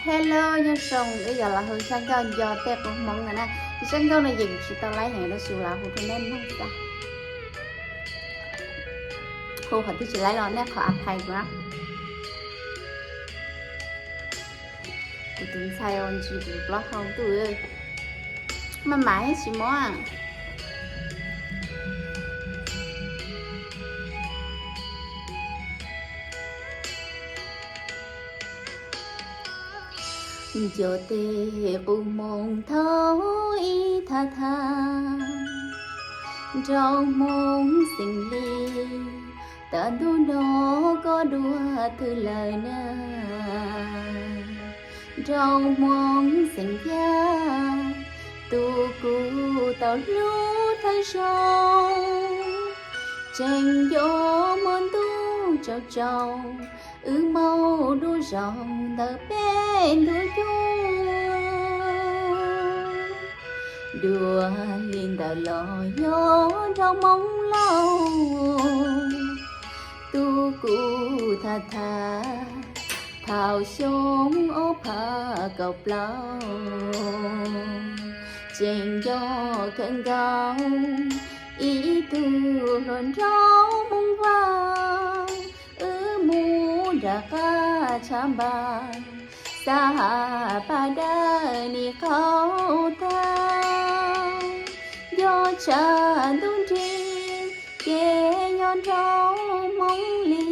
Hello nhân sông bây giờ là hơi sang cao giờ tép cũng mong này nè sang cao này dừng chỉ tao lấy hàng nó xìu là hồ cho nên không sao hồ phải chỉ lấy lo nè khỏi áp hay quá tụi sai on chỉ được lo không tụi ơi mà mãi chỉ mó à giờ tê u mong thấu ý tha tha trong mong sinh ly ta đu đó có đua từ lời na trong mong sinh gia tu cu tao lú thay sông tranh gió mòn tu trâu trâu mau đu rộng tờ bên đua đùa liền tờ lò gió trong mong lâu tu cụ tha tha thảo xuống ốp hạ cọc lâu trên gió cơn cao ý tu hồn rau mong vào mu ra ca chăm ba sa ba đa ni khâu ta do cha đun tri kê nhon rau mong li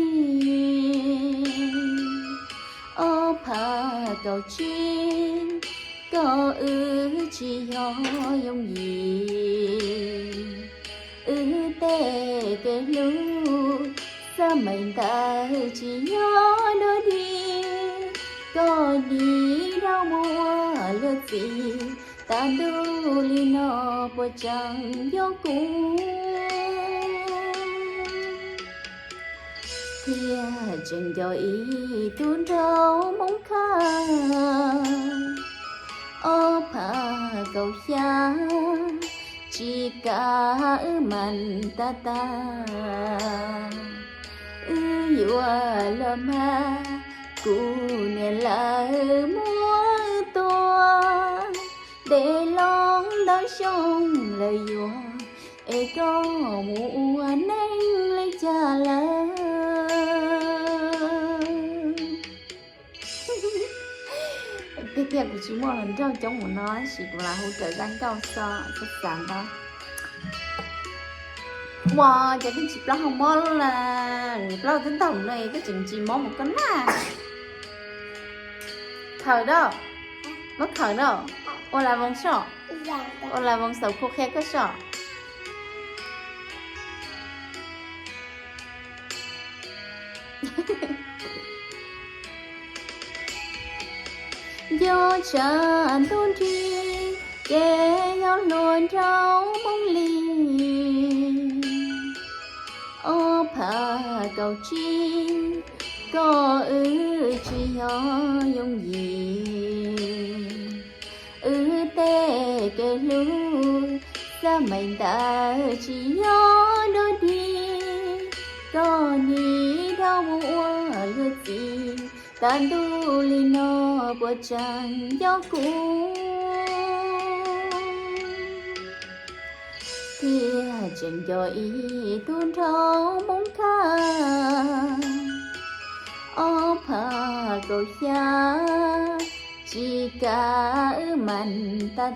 ô pa cầu chi có chi ho yong gì tê kê lu sao mình ta chỉ nhớ đôi đi có đi đâu mua lượt gì ta đu li nó bờ chẳng gió cũ thia chừng cho ý tuôn rau mong khá ô pa cầu xa chỉ cả mình ta yêu là ma cụ nè là múa to để lon đau sông lời yêu e có mùa nắng lấy cha là cái kia của chú mua lần trong chống của nó chỉ là hỗ trợ gắn cao so rất sẵn đó wow giờ cái chip đó không mò là lo tính tổng này cái chuyện chỉ mò một con à thở đâu mất thở đâu ô là vòng sọ ô là vòng sầu khô khe cái sọ do cha đun tri kê gió luôn rau mong ly ô pa cầu chi có chi ho yong gì tê kê lu sao mình ta chỉ nhớ đôi đi có đi đâu mua lượt gì ta đu li nó bờ chẳng gió cũ thia chừng cho ý tuôn rau mong khá ô pa cầu xa chỉ cả mình ta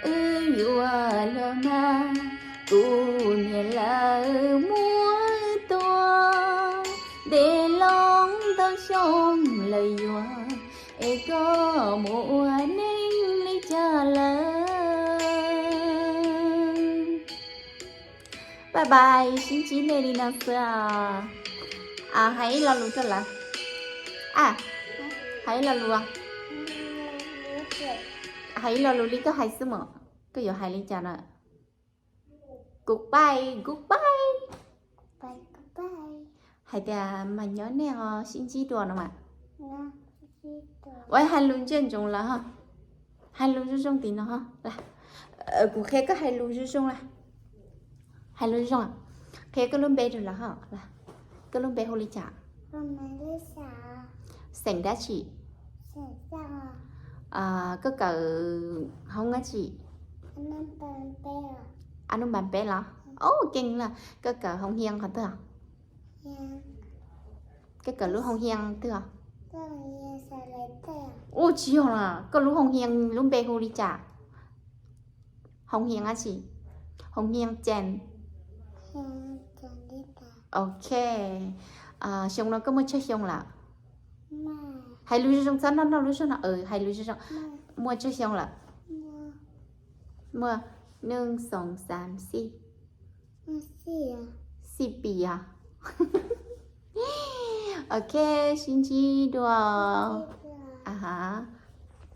yêu là ma cụ nè là múa to để lon tao sông lời yêu e có mùa nắng lấy cha là bye bye xin chín này đi nào sao hãy lo luôn cho là hãy lo luôn hãy lo luôn đi có hay sớm mà cái giờ hay lên chào nè goodbye hãy ta mà nhớ nè xin chi đùa nào mà ôi hai luôn trên trong là ha hai luôn trong tí nó ha là cụ khe có hai luôn trong là hai luôn trong à khe có luôn bé rồi là ha là cái luôn bé hồ lý chả Sành đá chị. Sẽ sao Cơ cờ không á chị. Anh bạn bè Anh bạn bé là. Kinh là cơ cờ không hiền hả thưa. Yang Cái cờ lúc không hiền thưa. Tôi nghe sẽ lấy tè Chiều là cơ lúc không hiền lúc bé hô đi chả. Không hiền á chị. Không hiền chèn. Yang chẳng đi tà Ok. Xong nó có một chơi xong là. Mà Hay lưu trong sân nó lưu trong là. Hay lưu trong. Mà Mua chơi xong là. Mà Mua. Nâng sòng sàm si. Mà xìa Si bì à. Ok, xin chi đùa. Xìa À hả.